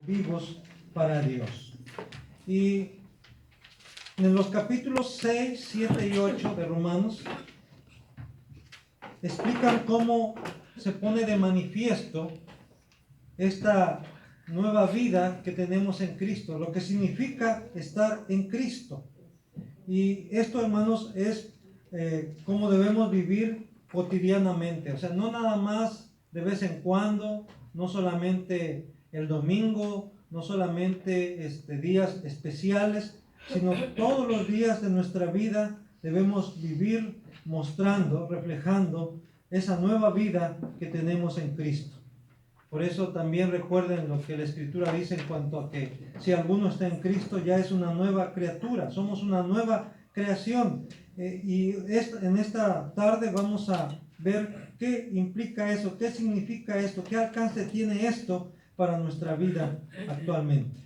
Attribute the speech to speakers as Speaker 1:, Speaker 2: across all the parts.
Speaker 1: vivos para Dios. Y en los capítulos 6, 7 y 8 de Romanos explican cómo se pone de manifiesto esta nueva vida que tenemos en Cristo, lo que significa estar en Cristo. Y esto, hermanos, es cómo debemos vivir cotidianamente, o sea, no nada más de vez en cuando, no solamente el domingo, no solamente días especiales, sino todos los días de nuestra vida debemos vivir mostrando, reflejando esa nueva vida que tenemos en Cristo. Por eso también recuerden lo que la Escritura dice en cuanto a que si alguno está en Cristo ya es una nueva criatura, somos una nueva creación. En esta tarde vamos a ver qué implica eso, qué significa esto, qué alcance tiene esto para nuestra vida actualmente.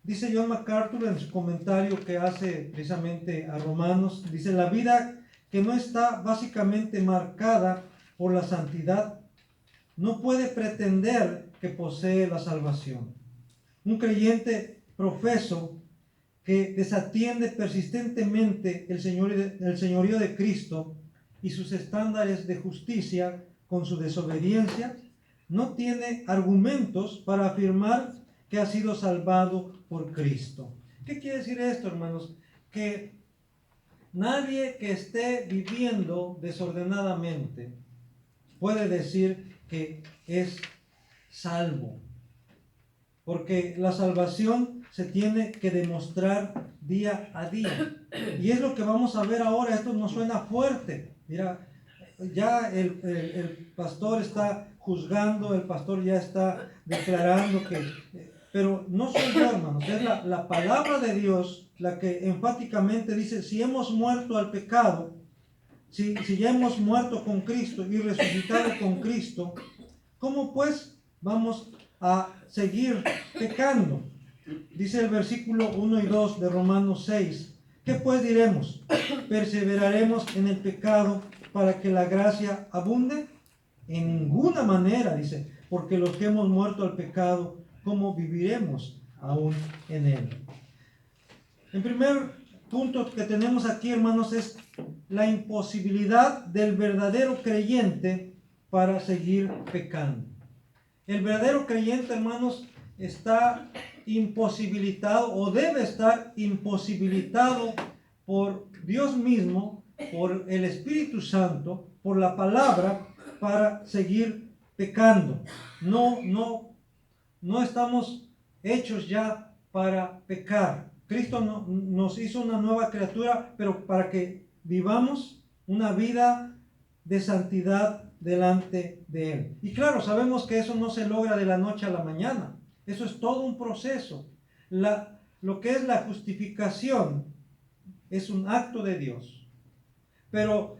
Speaker 1: Dice John MacArthur en su comentario que hace precisamente a Romanos, dice: la vida que no está básicamente marcada por la santidad no puede pretender que posee la salvación. Un creyente profeso que desatiende persistentemente el señorío de Cristo y sus estándares de justicia con su desobediencia, no tiene argumentos para afirmar que ha sido salvado por Cristo. ¿Qué quiere decir esto, hermanos? Que nadie que esté viviendo desordenadamente puede decir que es salvo, porque la salvación se tiene que demostrar día a día, y es lo que vamos a ver ahora. Esto nos suena fuerte. Mira, ya el pastor está juzgando, el pastor ya está declarando que, pero no soy yo, hermanos, es la palabra de Dios la que enfáticamente dice: si hemos muerto al pecado, si ya hemos muerto con Cristo y resucitado con Cristo, ¿cómo pues vamos a seguir pecando? Dice el versículo 1 y 2 de Romanos 6. ¿Qué pues diremos? ¿Perseveraremos en el pecado para que la gracia abunde? En ninguna manera, dice, porque los que hemos muerto al pecado, ¿cómo viviremos aún en él? En primer punto que tenemos aquí, hermanos, es la imposibilidad del verdadero creyente para seguir pecando. El verdadero creyente, hermanos, está imposibilitado, o debe estar imposibilitado por Dios mismo, por el Espíritu Santo, por la palabra, para seguir pecando. No estamos hechos ya para pecar. Cristo nos hizo una nueva criatura, pero para que vivamos una vida de santidad delante de Él. Y claro, sabemos que eso no se logra de la noche a la mañana. Eso es todo un proceso. Lo que es la justificación es un acto de Dios. Pero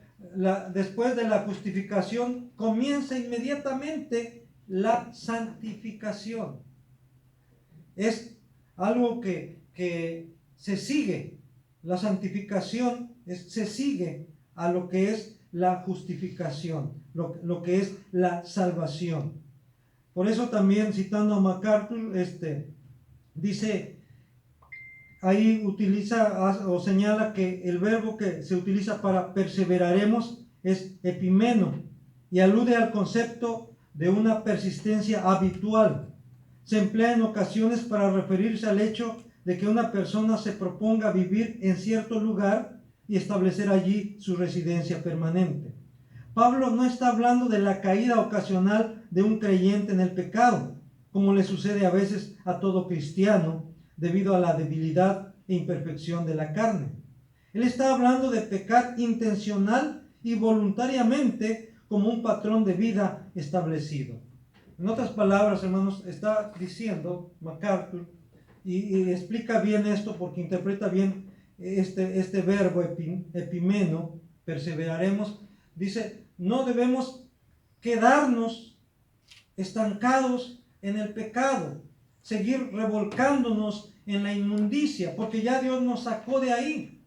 Speaker 1: después de la justificación comienza inmediatamente la santificación. Es algo que se sigue. La santificación se sigue a lo que es la justificación, lo que es la salvación. Por eso también, citando a MacArthur, dice, ahí utiliza o señala que el verbo que se utiliza para perseveraremos es epimeno, y alude al concepto de una persistencia habitual. Se emplea en ocasiones para referirse al hecho de que una persona se proponga vivir en cierto lugar y establecer allí su residencia permanente. Pablo no está hablando de la caída ocasional de un creyente en el pecado, como le sucede a veces a todo cristiano debido a la debilidad e imperfección de la carne. Él está hablando de pecar intencional y voluntariamente como un patrón de vida establecido. En otras palabras, hermanos, está diciendo MacArthur, y explica bien esto porque interpreta bien este verbo epimeno, perseveraremos. Dice, no debemos quedarnos estancados en el pecado, seguir revolcándonos en la inmundicia, porque ya Dios nos sacó de ahí.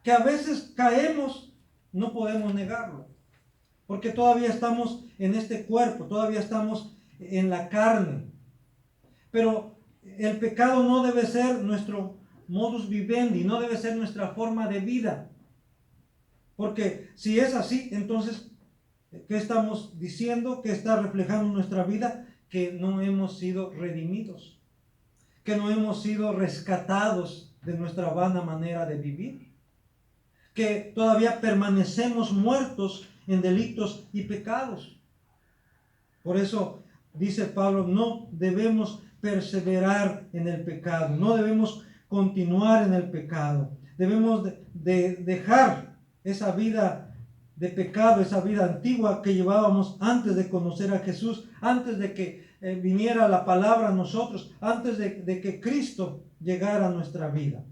Speaker 1: Que a veces caemos, no podemos negarlo, porque todavía estamos en este cuerpo, todavía estamos en la carne. Pero el pecado no debe ser nuestro modus vivendi, no debe ser nuestra forma de vida. Porque si es así, entonces, ¿qué estamos diciendo? ¿Qué está reflejando nuestra vida? Que no hemos sido redimidos, que no hemos sido rescatados de nuestra vana manera de vivir, que todavía permanecemos muertos en delitos y pecados. Por eso dice Pablo, no debemos perseverar en el pecado, no debemos continuar en el pecado, debemos de dejar esa vida de pecado, esa vida antigua que llevábamos antes de conocer a Jesús, antes de que viniera la palabra a nosotros, antes de que Cristo llegara a nuestra vida.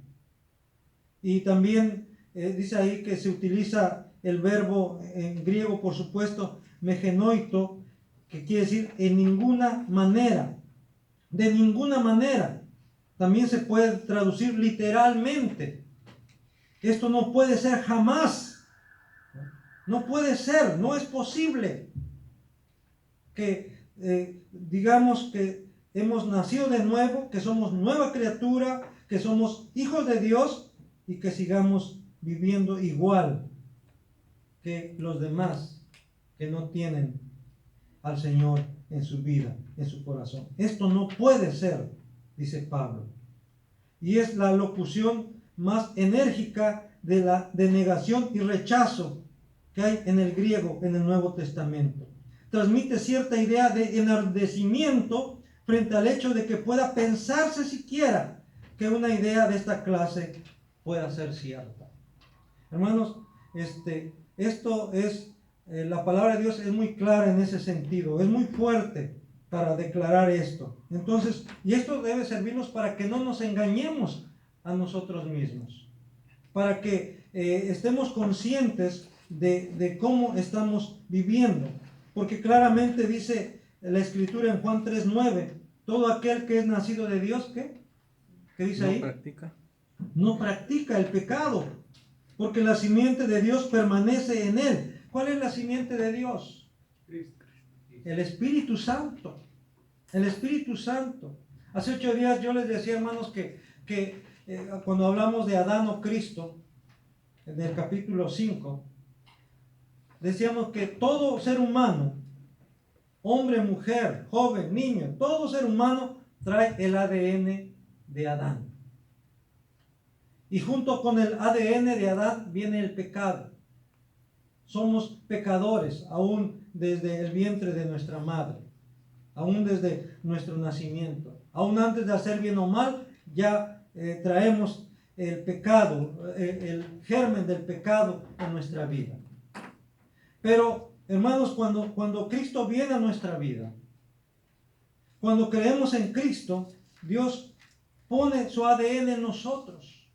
Speaker 1: Y también dice ahí que se utiliza el verbo en griego, por supuesto, megenoito, que quiere decir en ninguna manera, de ninguna manera. También se puede traducir literalmente. Esto no puede ser jamás. No puede ser, no es posible que digamos que hemos nacido de nuevo, que somos nueva criatura, que somos hijos de Dios y que sigamos viviendo igual que los demás que no tienen al Señor en su vida, en su corazón. Esto no puede ser, dice Pablo. Y es la locución más enérgica de la denegación y rechazo que hay en el griego en el Nuevo Testamento. Transmite cierta idea de enardecimiento frente al hecho de que pueda pensarse siquiera que una idea de esta clase pueda ser cierta. Hermanos, esto es, la palabra de Dios es muy clara en ese sentido, es muy fuerte para declarar esto. Entonces, y esto debe servirnos para que no nos engañemos a nosotros mismos, para que estemos conscientes de cómo estamos viviendo, porque claramente dice la Escritura en Juan 3:9, todo aquel que es nacido de Dios, ¿qué dice ahí? No practica el pecado, porque la simiente de Dios permanece en él. ¿Cuál es la simiente de Dios? El Espíritu Santo. El Espíritu Santo. Hace 8 días yo les decía, hermanos, que cuando hablamos de Adán o Cristo, en el capítulo 5, decíamos que todo ser humano, hombre, mujer, joven, niño, todo ser humano trae el ADN de Adán. Y junto con el ADN de Adán viene el pecado. Somos pecadores, aún desde el vientre de nuestra madre, aún desde nuestro nacimiento. Aún antes de hacer bien o mal, ya traemos el pecado, el germen del pecado en nuestra vida. Pero, hermanos, cuando Cristo viene a nuestra vida, cuando creemos en Cristo, Dios pone su ADN en nosotros.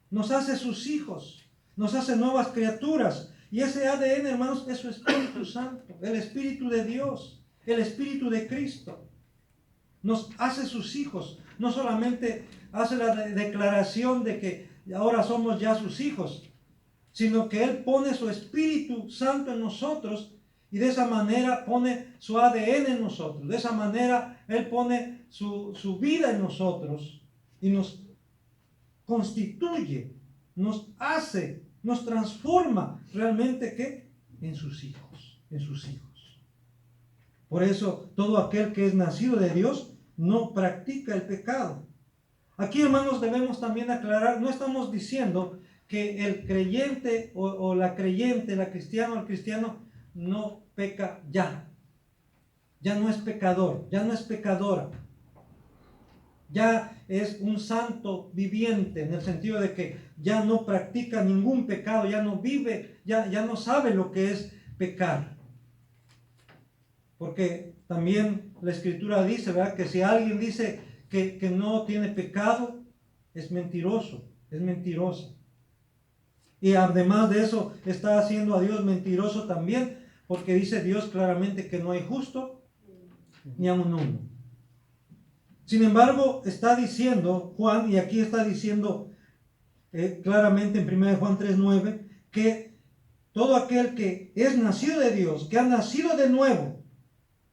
Speaker 1: Nos hace sus hijos, nos hace nuevas criaturas. Y ese ADN, hermanos, es su Espíritu Santo, el Espíritu de Dios, el Espíritu de Cristo. Nos hace sus hijos. No solamente hace la declaración de que ahora somos ya sus hijos, sino que Él pone su Espíritu Santo en nosotros y de esa manera pone su ADN en nosotros. De esa manera Él pone su vida en nosotros y nos constituye, nos hace, nos transforma realmente ¿qué? En sus hijos, en sus hijos. Por eso todo aquel que es nacido de Dios no practica el pecado. Aquí, hermanos, debemos también aclarar, no estamos diciendo que el creyente o la creyente, la cristiana o el cristiano no peca ya no es pecador, ya no es pecadora. Ya es un santo viviente, en el sentido de que ya no practica ningún pecado, ya no vive, ya no sabe lo que es pecar. Porque también la Escritura dice, ¿verdad?, que si alguien dice que no tiene pecado, es mentiroso, es mentirosa. Y además de eso, está haciendo a Dios mentiroso también, porque dice Dios claramente que no hay justo ni aun uno. Sin embargo, está diciendo Juan, y aquí está diciendo claramente en 1 Juan 3:9, que todo aquel que es nacido de Dios, que ha nacido de nuevo,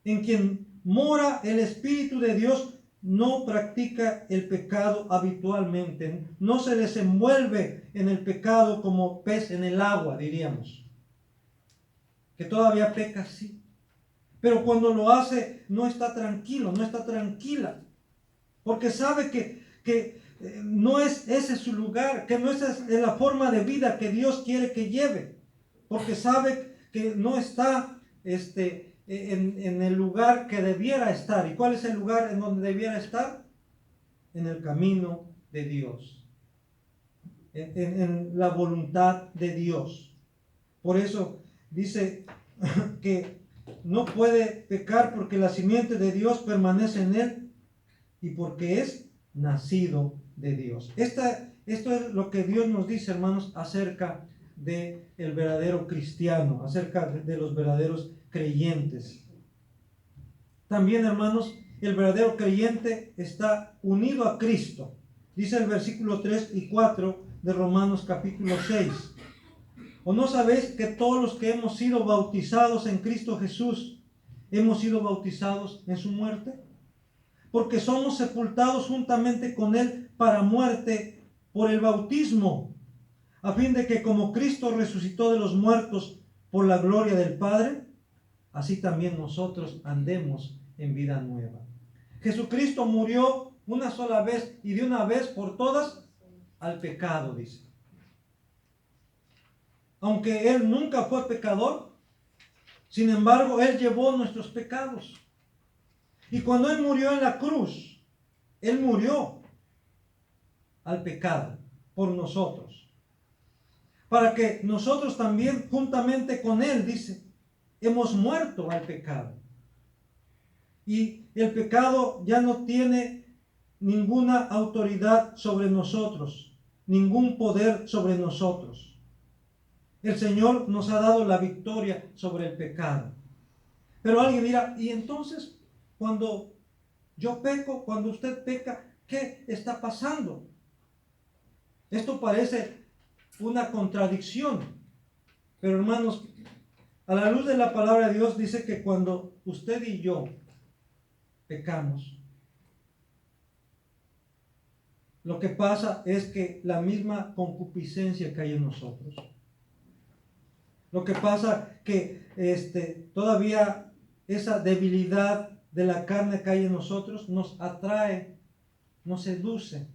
Speaker 1: en quien mora el Espíritu de Dios, no practica el pecado habitualmente, no se desenvuelve en el pecado como pez en el agua, diríamos, que todavía peca, sí, pero cuando lo hace no está tranquilo, no está tranquila, porque sabe que no es ese su lugar, que no esa es la forma de vida que Dios quiere que lleve, porque sabe que no está en el lugar que debiera estar. ¿Y cuál es el lugar en donde debiera estar? En el camino de Dios, en la voluntad de Dios. Por eso dice que no puede pecar porque la simiente de Dios permanece en él y porque es nacido de Dios. Esto es lo que Dios nos dice, hermanos, acerca del verdadero cristiano, acerca de los verdaderos creyentes. También, hermanos, el verdadero creyente está unido a Cristo. Dice el versículo 3 y 4 de Romanos capítulo 6. ¿O no sabéis que todos los que hemos sido bautizados en Cristo Jesús, hemos sido bautizados en su muerte? Porque somos sepultados juntamente con Él para muerte por el bautismo, a fin de que como Cristo resucitó de los muertos por la gloria del Padre, así también nosotros andemos en vida nueva. Jesucristo murió una sola vez y de una vez por todas al pecado, dice. Aunque Él nunca fue pecador, sin embargo, Él llevó nuestros pecados. Y cuando Él murió en la cruz, Él murió al pecado por nosotros. Para que nosotros también, juntamente con Él, dice, hemos muerto al pecado. Y el pecado ya no tiene ninguna autoridad sobre nosotros, ningún poder sobre nosotros. El Señor nos ha dado la victoria sobre el pecado. Pero alguien dirá, ¿y entonces cuando yo peco, cuando usted peca, qué está pasando? Esto parece una contradicción. Pero hermanos, a la luz de la palabra de Dios dice que cuando usted y yo pecamos, lo que pasa es que la misma concupiscencia que hay en nosotros, lo que pasa que todavía esa debilidad de la carne que hay en nosotros nos atrae, nos seduce.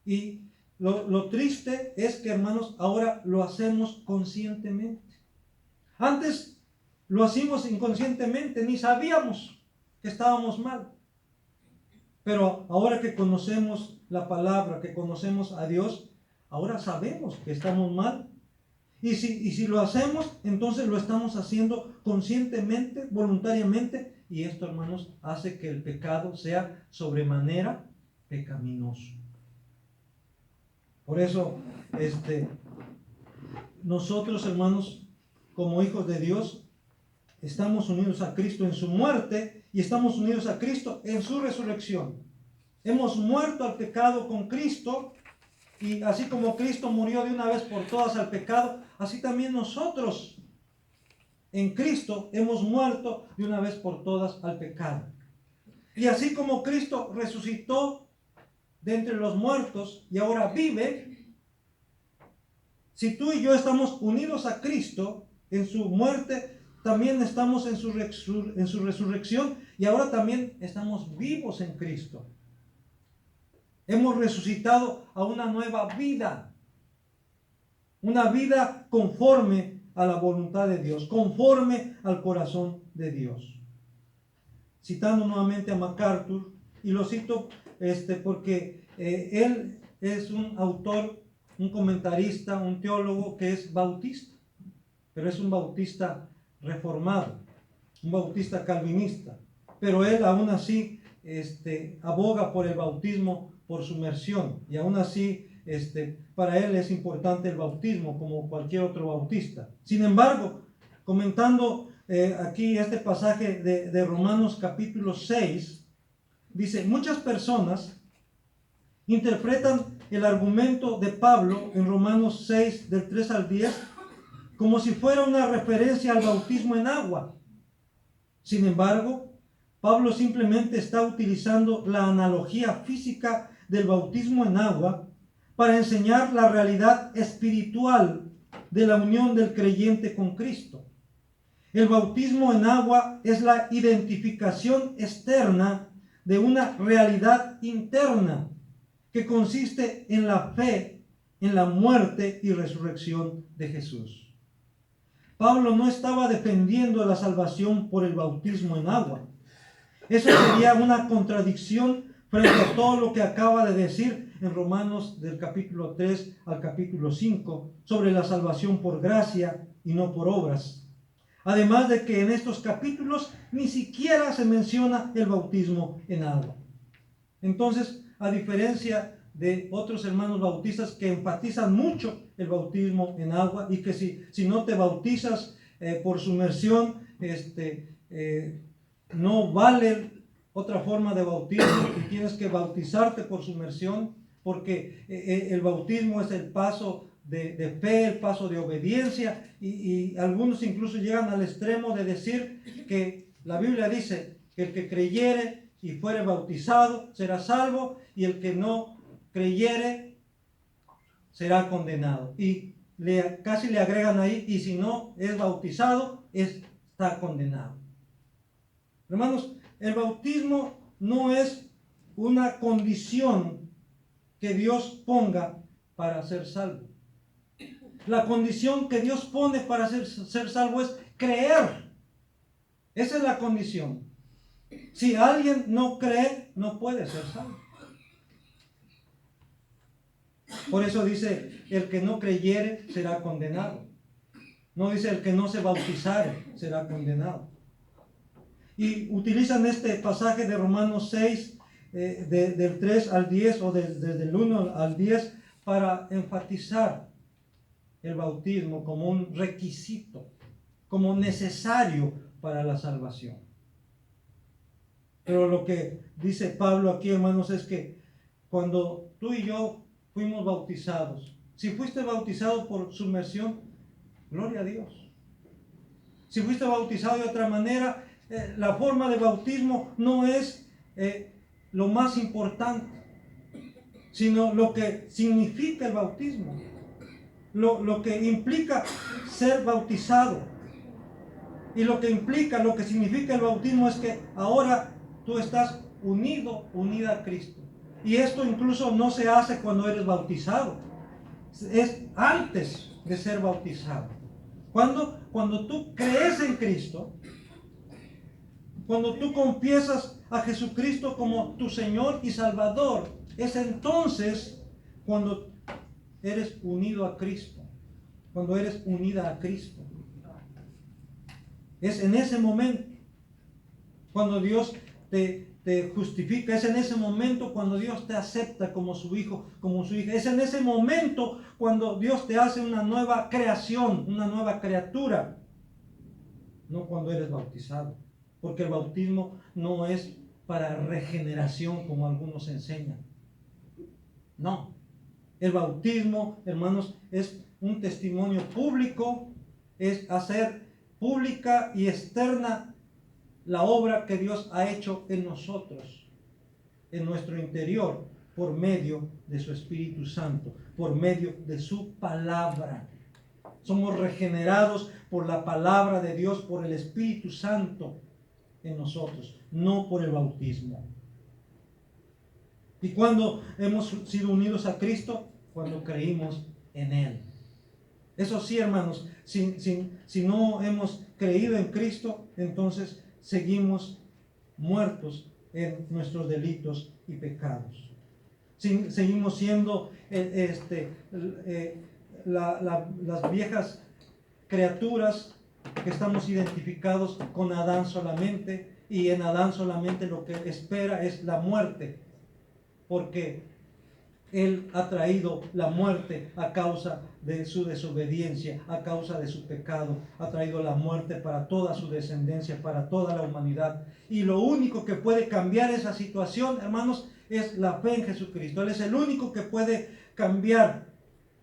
Speaker 1: Y lo triste es que, hermanos, ahora lo hacemos conscientemente. Antes lo hacíamos inconscientemente, ni sabíamos que estábamos mal. Pero ahora que conocemos la palabra, que conocemos a Dios, ahora sabemos que estamos mal. Y si lo hacemos, entonces lo estamos haciendo conscientemente, voluntariamente, y esto, hermanos, hace que el pecado sea sobremanera pecaminoso. Por eso, nosotros, hermanos, como hijos de Dios, estamos unidos a Cristo en su muerte y estamos unidos a Cristo en su resurrección. Hemos muerto al pecado con Cristo. Y así como Cristo murió de una vez por todas al pecado, así también nosotros en Cristo hemos muerto de una vez por todas al pecado. Y así como Cristo resucitó de entre los muertos y ahora vive, si tú y yo estamos unidos a Cristo en su muerte, también estamos en su resurrección y ahora también estamos vivos en Cristo. Hemos resucitado a una nueva vida. Una vida conforme a la voluntad de Dios, conforme al corazón de Dios. Citando nuevamente a MacArthur, y lo cito porque él es un autor, un comentarista, un teólogo que es bautista, pero es un bautista reformado, un bautista calvinista. Pero él aún así aboga por el bautismo por sumersión, y aún así para él es importante el bautismo como cualquier otro bautista. Sin embargo, comentando aquí este pasaje de Romanos capítulo 6, dice, muchas personas interpretan el argumento de Pablo en Romanos 6 del 3 al 10 como si fuera una referencia al bautismo en agua. Sin embargo, Pablo simplemente está utilizando la analogía física del bautismo en agua para enseñar la realidad espiritual de la unión del creyente con Cristo. El bautismo en agua es la identificación externa de una realidad interna que consiste en la fe en la muerte y resurrección de Jesús. Pablo no estaba defendiendo la salvación por el bautismo en agua. Eso sería una contradicción frente a todo lo que acaba de decir en Romanos del capítulo 3 al capítulo 5 sobre la salvación por gracia y no por obras. Además de que en estos capítulos ni siquiera se menciona el bautismo en agua. Entonces, a diferencia de otros hermanos bautistas que enfatizan mucho el bautismo en agua y que si no te bautizas por sumersión, no vale otra forma de bautismo y tienes que bautizarte por sumersión, porque el bautismo es el paso de fe, el paso de obediencia, y algunos incluso llegan al extremo de decir que la Biblia dice que el que creyere y fuere bautizado será salvo, y el que no creyere será condenado. Y casi le agregan ahí, y si no es bautizado, está condenado. Hermanos, el bautismo no es una condición que Dios ponga para ser salvo. La condición que Dios pone para ser salvo es creer. Esa es la condición. Si alguien no cree, no puede ser salvo. Por eso dice, el que no creyere será condenado. No dice el que no se bautizare será condenado. Y utilizan este pasaje de Romanos 6, del 3 al 10 o desde el 1 al 10 para enfatizar el bautismo como un requisito, como necesario para la salvación. Pero lo que dice Pablo aquí, hermanos, es que cuando tú y yo fuimos bautizados, si fuiste bautizado por sumersión, gloria a Dios. Si fuiste bautizado de otra manera, la forma de bautismo no es lo más importante, sino lo que significa el bautismo, lo que implica ser bautizado. Y lo que significa el bautismo es que ahora tú estás unida a Cristo. Y esto incluso no se hace cuando eres bautizado, es antes de ser bautizado. Cuando tú crees en Cristo, cuando tú confiesas a Jesucristo como tu Señor y Salvador, es entonces cuando eres unido a Cristo, cuando eres unida a Cristo. Es en ese momento cuando Dios te justifica, es en ese momento cuando Dios te acepta como su hijo, como su hija. Es en ese momento cuando Dios te hace una nueva creación, una nueva criatura, no cuando eres bautizado. Porque el bautismo no es para regeneración como algunos enseñan. No. El bautismo, hermanos, es un testimonio público, es hacer pública y externa la obra que Dios ha hecho en nosotros, en nuestro interior, por medio de su Espíritu Santo, por medio de su palabra. Somos regenerados por la palabra de Dios, por el Espíritu Santo en nosotros, no por el bautismo. ¿Y cuando hemos sido unidos a Cristo? Cuando creímos en Él. Eso sí, hermanos, si no hemos creído en Cristo, entonces seguimos muertos en nuestros delitos y pecados. Seguimos siendo las viejas criaturas que estamos identificados con Adán solamente, y en Adán solamente lo que espera es la muerte, porque Él ha traído la muerte a causa de su desobediencia, a causa de su pecado. Ha traído la muerte para toda su descendencia, para toda la humanidad. Y lo único que puede cambiar esa situación, hermanos, es la fe en Jesucristo. Él es el único que puede cambiar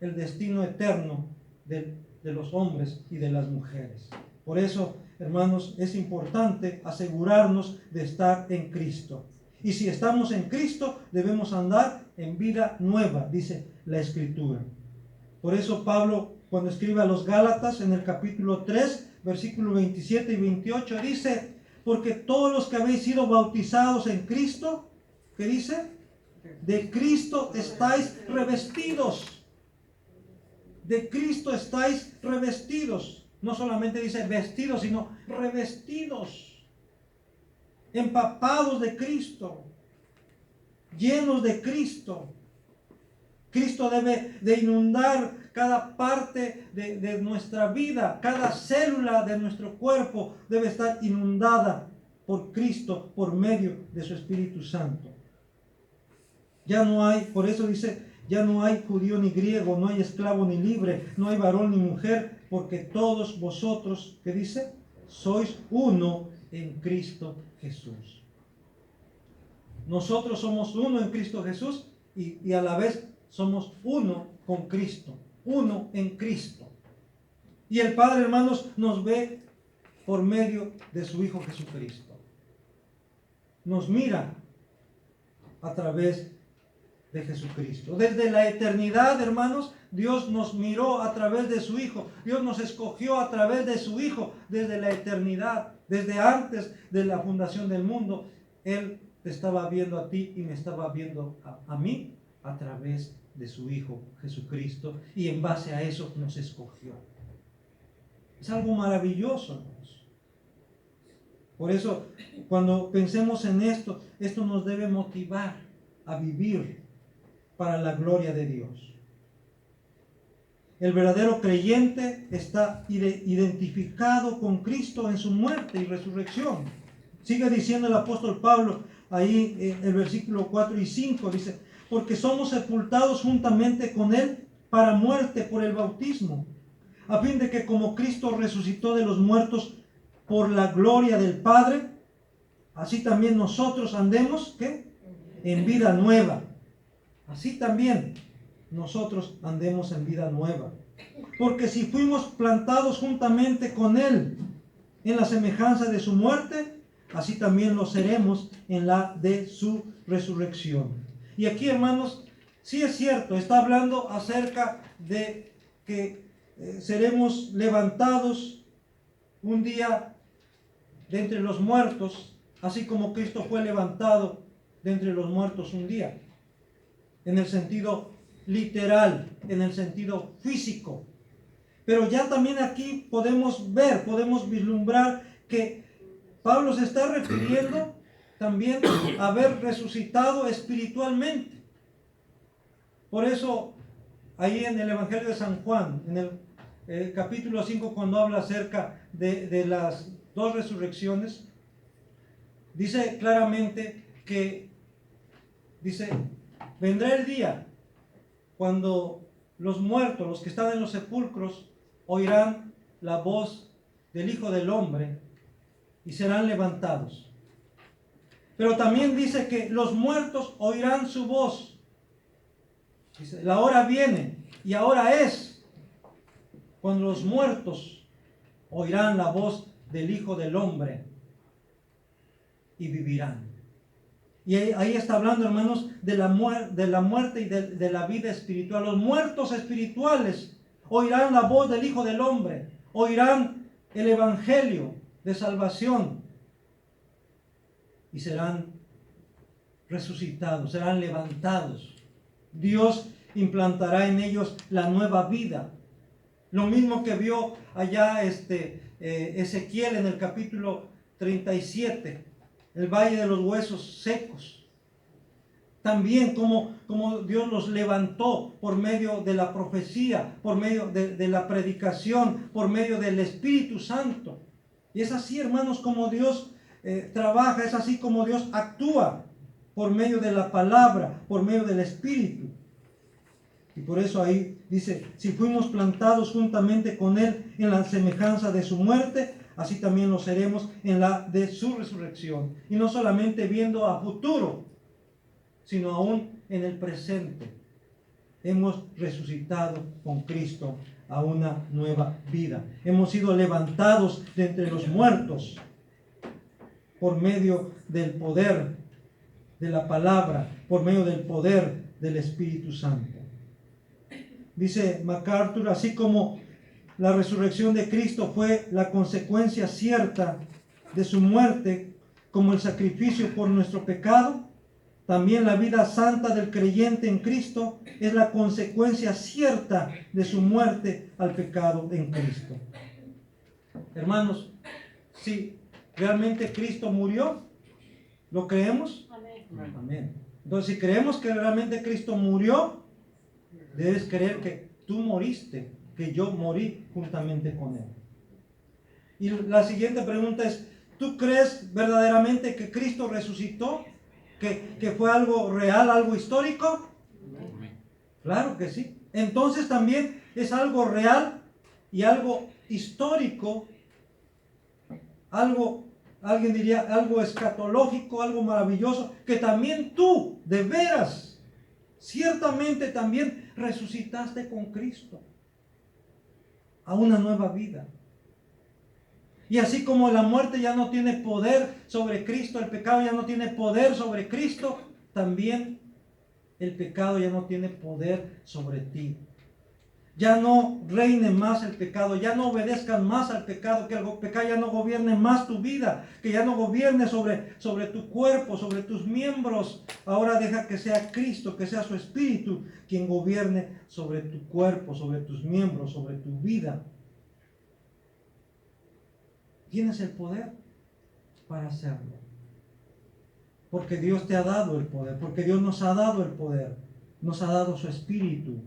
Speaker 1: el destino eterno de los hombres y de las mujeres. Por eso hermanos, es importante asegurarnos de estar en Cristo. Y si estamos en Cristo, debemos andar en vida nueva, dice la Escritura. Por eso Pablo, cuando escribe a los Gálatas en el capítulo 3, versículos 27 y 28, dice: porque todos los que habéis sido bautizados en Cristo, ¿qué dice? De Cristo estáis revestidos. De Cristo estáis revestidos. No solamente dice vestidos, sino revestidos. Empapados de Cristo. Llenos de Cristo. Cristo debe de inundar cada parte de nuestra vida. Cada célula de nuestro cuerpo debe estar inundada por Cristo por medio de su Espíritu Santo. Ya no hay, por eso dice, ya no hay judío ni griego, no hay esclavo ni libre, no hay varón ni mujer, porque todos vosotros, ¿qué dice? Sois uno en Cristo Jesús. Nosotros somos uno en Cristo Jesús y a la vez somos uno con Cristo, uno en Cristo. Y el Padre, hermanos, nos ve por medio de su Hijo Jesucristo. Nos mira a través de Jesucristo. Desde la eternidad, hermanos, Dios nos miró a través de su Hijo. Dios nos escogió a través de su Hijo desde la eternidad, desde antes de la fundación del mundo. Él te estaba viendo a ti y me estaba viendo a mí a través de su Hijo Jesucristo, y en base a eso nos escogió. Es algo maravilloso, hermanos. Por eso, cuando pensemos en esto, esto nos debe motivar a vivir para la gloria de Dios. El verdadero creyente está identificado con Cristo en su muerte y resurrección. Sigue diciendo el apóstol Pablo ahí en el versículo 4 y 5, dice: porque somos sepultados juntamente con Él para muerte por el bautismo, a fin de que como Cristo resucitó de los muertos por la gloria del Padre, así también nosotros andemos, ¿qué? En vida nueva. Así también nosotros andemos en vida nueva. Porque si fuimos plantados juntamente con Él en la semejanza de su muerte, así también lo seremos en la de su resurrección. Y aquí, hermanos, sí es cierto, está hablando acerca de que seremos levantados un día de entre los muertos, así como Cristo fue levantado de entre los muertos un día, en el sentido literal, en el sentido físico. Pero ya también aquí podemos ver, podemos vislumbrar que Pablo se está refiriendo también a haber resucitado espiritualmente. Por eso, ahí en el Evangelio de San Juan, en el capítulo 5, cuando habla acerca de las dos resurrecciones, dice claramente que, dice: vendrá el día cuando los muertos, los que están en los sepulcros, oirán la voz del Hijo del Hombre y serán levantados. Pero también dice que los muertos oirán su voz. Dice: la hora viene y ahora es cuando los muertos oirán la voz del Hijo del Hombre y vivirán. Y ahí está hablando, hermanos, de la muerte y de la vida espiritual. Los muertos espirituales oirán la voz del Hijo del Hombre, oirán el Evangelio de salvación y serán resucitados, serán levantados. Dios implantará en ellos la nueva vida. Lo mismo que vio allá Ezequiel en el capítulo 37, el valle de los huesos secos. También como Dios los levantó por medio de la profecía, por medio de la predicación, por medio del Espíritu Santo. Y es así, hermanos, como Dios trabaja, es así como Dios actúa, por medio de la palabra, por medio del Espíritu. Y por eso ahí dice: si fuimos plantados juntamente con Él en la semejanza de su muerte, así también lo seremos en la de su resurrección. Y no solamente viendo a futuro, sino aún en el presente. Hemos resucitado con Cristo a una nueva vida. Hemos sido levantados de entre los muertos por medio del poder de la palabra, por medio del poder del Espíritu Santo. Dice MacArthur, así como la resurrección de Cristo fue la consecuencia cierta de su muerte como el sacrificio por nuestro pecado, también la vida santa del creyente en Cristo es la consecuencia cierta de su muerte al pecado en Cristo. Hermanos, si realmente Cristo murió, ¿lo creemos?
Speaker 2: Amén.
Speaker 1: Amén. Entonces, si creemos que realmente Cristo murió, debes creer que tú moriste, que yo morí juntamente con Él. Y la siguiente pregunta es, ¿tú crees verdaderamente que Cristo resucitó? ¿Que fue algo real, algo histórico? Claro que sí. Entonces también es algo real y algo histórico, alguien diría algo escatológico, algo maravilloso, que también tú, de veras, ciertamente también resucitaste con Cristo a una nueva vida. Y así como la muerte ya no tiene poder sobre Cristo, el pecado ya no tiene poder sobre Cristo, también el pecado ya no tiene poder sobre ti. Ya no reine más el pecado, ya no obedezcan más al pecado, que el pecado ya no gobierne más tu vida, que ya no gobierne sobre tu cuerpo, sobre tus miembros. Ahora deja que sea Cristo, que sea su Espíritu quien gobierne sobre tu cuerpo, sobre tus miembros, sobre tu vida. Tienes el poder para hacerlo. Porque Dios te ha dado el poder, porque Dios nos ha dado el poder, nos ha dado su Espíritu.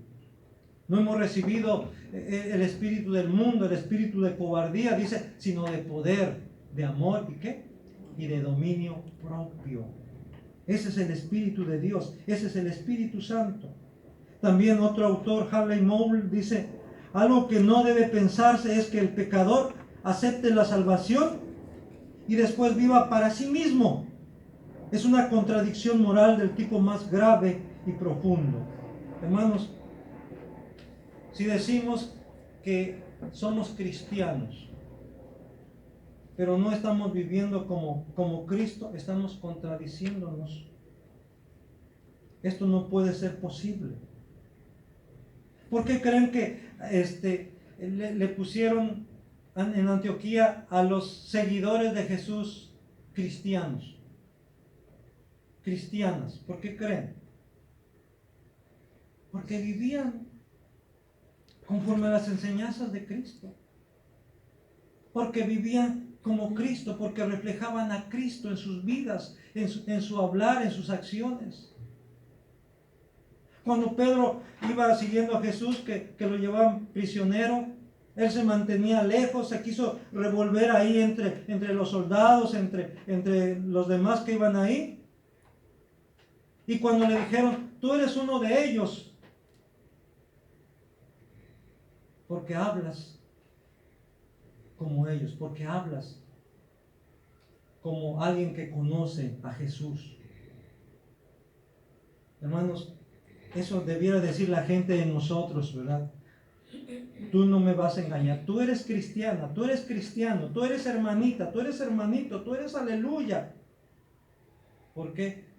Speaker 1: No hemos recibido el espíritu del mundo, el espíritu de cobardía, dice, sino de poder, de amor y ¿qué? Y de dominio propio. Ese es el Espíritu de Dios, ese es el Espíritu Santo. También otro autor, Harley Mowell, dice, algo que no debe pensarse es que el pecador acepte la salvación y después viva para sí mismo. Es una contradicción moral del tipo más grave y profundo. Hermanos, si decimos que somos cristianos, pero no estamos viviendo como Cristo, estamos contradiciéndonos. Esto no puede ser posible. ¿Por qué creen que le pusieron en Antioquía a los seguidores de Jesús cristianos? Cristianas. ¿Por qué creen? Porque vivían conforme a las enseñanzas de Cristo. Porque vivían como Cristo, porque reflejaban a Cristo en sus vidas, en su hablar, en sus acciones. Cuando Pedro iba siguiendo a Jesús, que lo llevaban prisionero, él se mantenía lejos, se quiso revolver ahí entre los soldados, entre los demás que iban ahí. Y cuando le dijeron, tú eres uno de ellos, porque hablas como ellos, porque hablas como alguien que conoce a Jesús. Hermanos, eso debiera decir la gente de nosotros, ¿verdad? Tú no me vas a engañar. Tú eres cristiana, tú eres cristiano, tú eres hermanita, tú eres hermanito, tú eres aleluya. ¿Por qué?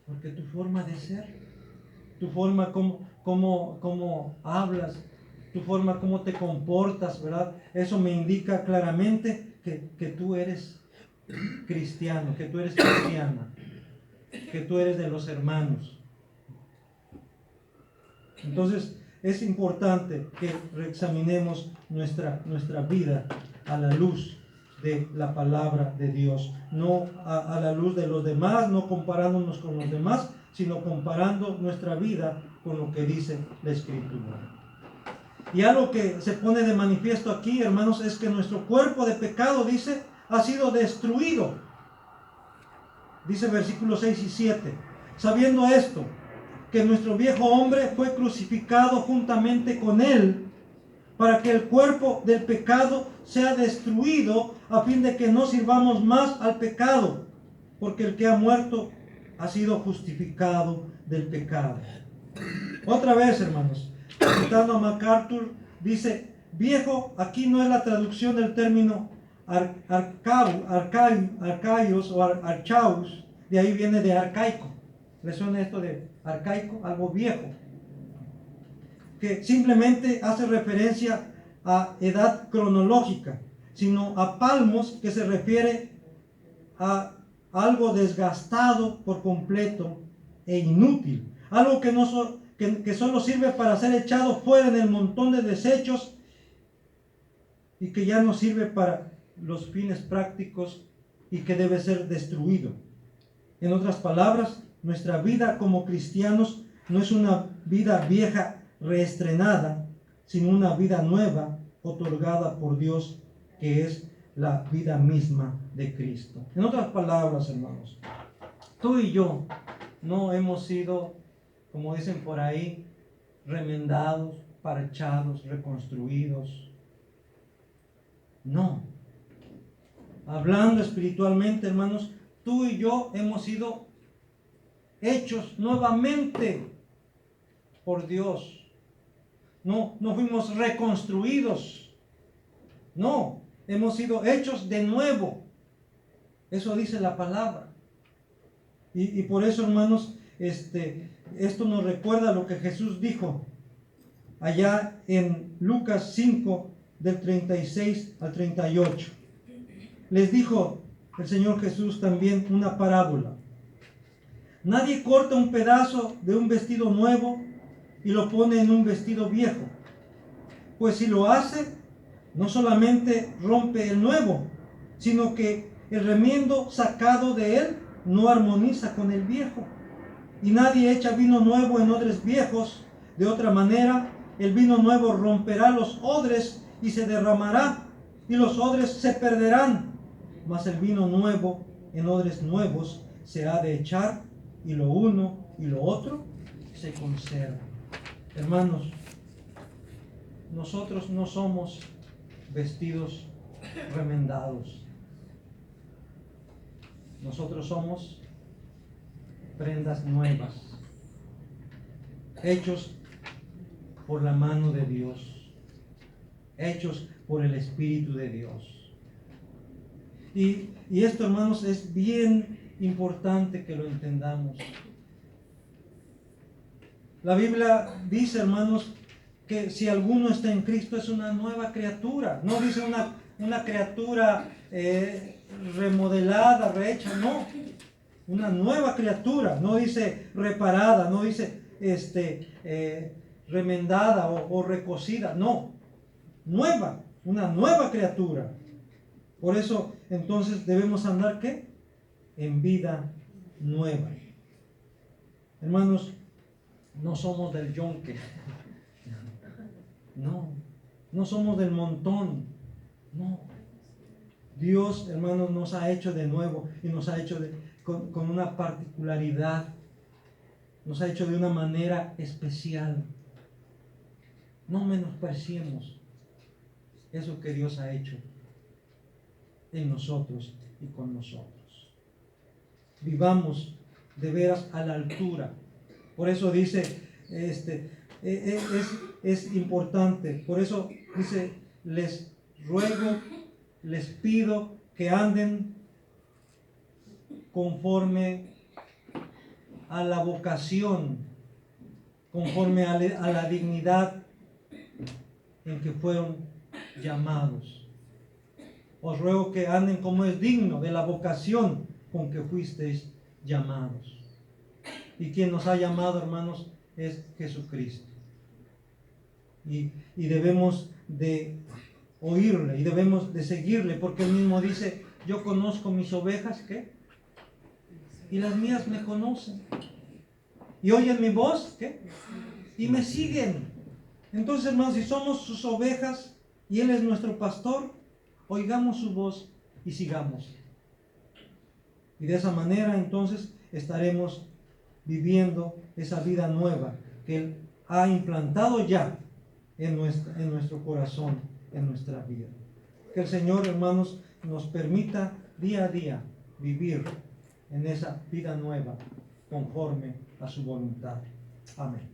Speaker 1: Porque tu forma de ser, tu forma como hablas, tu forma como te comportas, ¿verdad? Eso me indica claramente que tú eres cristiano, que tú eres cristiana, que tú eres de los hermanos. Entonces es importante que reexaminemos nuestra vida a la luz de la palabra de Dios, no a la luz de los demás, no comparándonos con los demás, sino comparando nuestra vida con lo que dice la Escritura. Y algo que se pone de manifiesto aquí, hermanos, es que nuestro cuerpo de pecado, dice, ha sido destruido. Dice versículos 6 y 7. Sabiendo esto, que nuestro viejo hombre fue crucificado juntamente con él, para que el cuerpo del pecado sea destruido, a fin de que no sirvamos más al pecado, porque el que ha muerto ha sido justificado del pecado. Otra vez, hermanos, citando a MacArthur, dice viejo, aquí no es la traducción del término arcaios o archaus, de ahí viene de arcaico. ¿Le suena esto de arcaico? Algo viejo, que simplemente hace referencia a edad cronológica, sino a palmos, que se refiere a algo desgastado por completo e inútil, algo que, que solo sirve para ser echado fuera en el montón de desechos y que ya no sirve para los fines prácticos y que debe ser destruido. En otras palabras, nuestra vida como cristianos no es una vida vieja reestrenada, sino una vida nueva otorgada por Dios, que es la vida misma de Cristo. En otras palabras, hermanos, tú y yo no hemos sido, como dicen por ahí, remendados, parchados, reconstruidos. No. Hablando espiritualmente, hermanos, tú y yo hemos sido hechos nuevamente por Dios. No fuimos reconstruidos. No, hemos sido hechos de nuevo. Eso dice la palabra. Y por eso, hermanos, esto nos recuerda lo que Jesús dijo allá en Lucas 5, del 36 al 38. Les dijo el Señor Jesús también una parábola. Nadie corta un pedazo de un vestido nuevo y lo pone en un vestido viejo. Pues si lo hace, no solamente rompe el nuevo, sino que el remiendo sacado de él no armoniza con el viejo. Y nadie echa vino nuevo en odres viejos. De otra manera, el vino nuevo romperá los odres y se derramará, y los odres se perderán. Mas el vino nuevo en odres nuevos se ha de echar, y lo uno y lo otro se conserva. Hermanos, nosotros no somos vestidos remendados. Nosotros somos prendas nuevas, hechos por la mano de Dios, hechos por el Espíritu de Dios. Y esto, hermanos, es bien importante que lo entendamos. La Biblia dice, hermanos, que si alguno está en Cristo es una nueva criatura. No dice una criatura remodelada, rehecha, no. Una nueva criatura. No dice reparada, no dice remendada o recosida, no. Nueva, una nueva criatura. Por eso, entonces, debemos andar, ¿qué? En vida nueva. Hermanos, no somos del yonque. No somos del montón. No. Dios, hermanos, nos ha hecho de nuevo y nos ha hecho con una particularidad. Nos ha hecho de una manera especial. No menospreciemos eso que Dios ha hecho en nosotros y con nosotros. Vivamos de veras a la altura. Por eso dice, es importante. Por eso dice, les ruego, les pido que anden conforme a la vocación, conforme a la dignidad en que fueron llamados. Os ruego que anden como es digno de la vocación con que fuisteis llamados. Y quien nos ha llamado, hermanos, es Jesucristo. Y debemos de oírle y debemos de seguirle, porque él mismo dice, yo conozco mis ovejas, ¿qué? Y las mías me conocen. Y oyen mi voz, ¿qué? Y me siguen. Entonces, hermanos, si somos sus ovejas y él es nuestro pastor, oigamos su voz y sigamos. Y de esa manera, entonces, estaremos viviendo esa vida nueva que él ha implantado ya en nuestro corazón, en nuestra vida. Que el Señor, hermanos, nos permita día a día vivir en esa vida nueva conforme a su voluntad. Amén.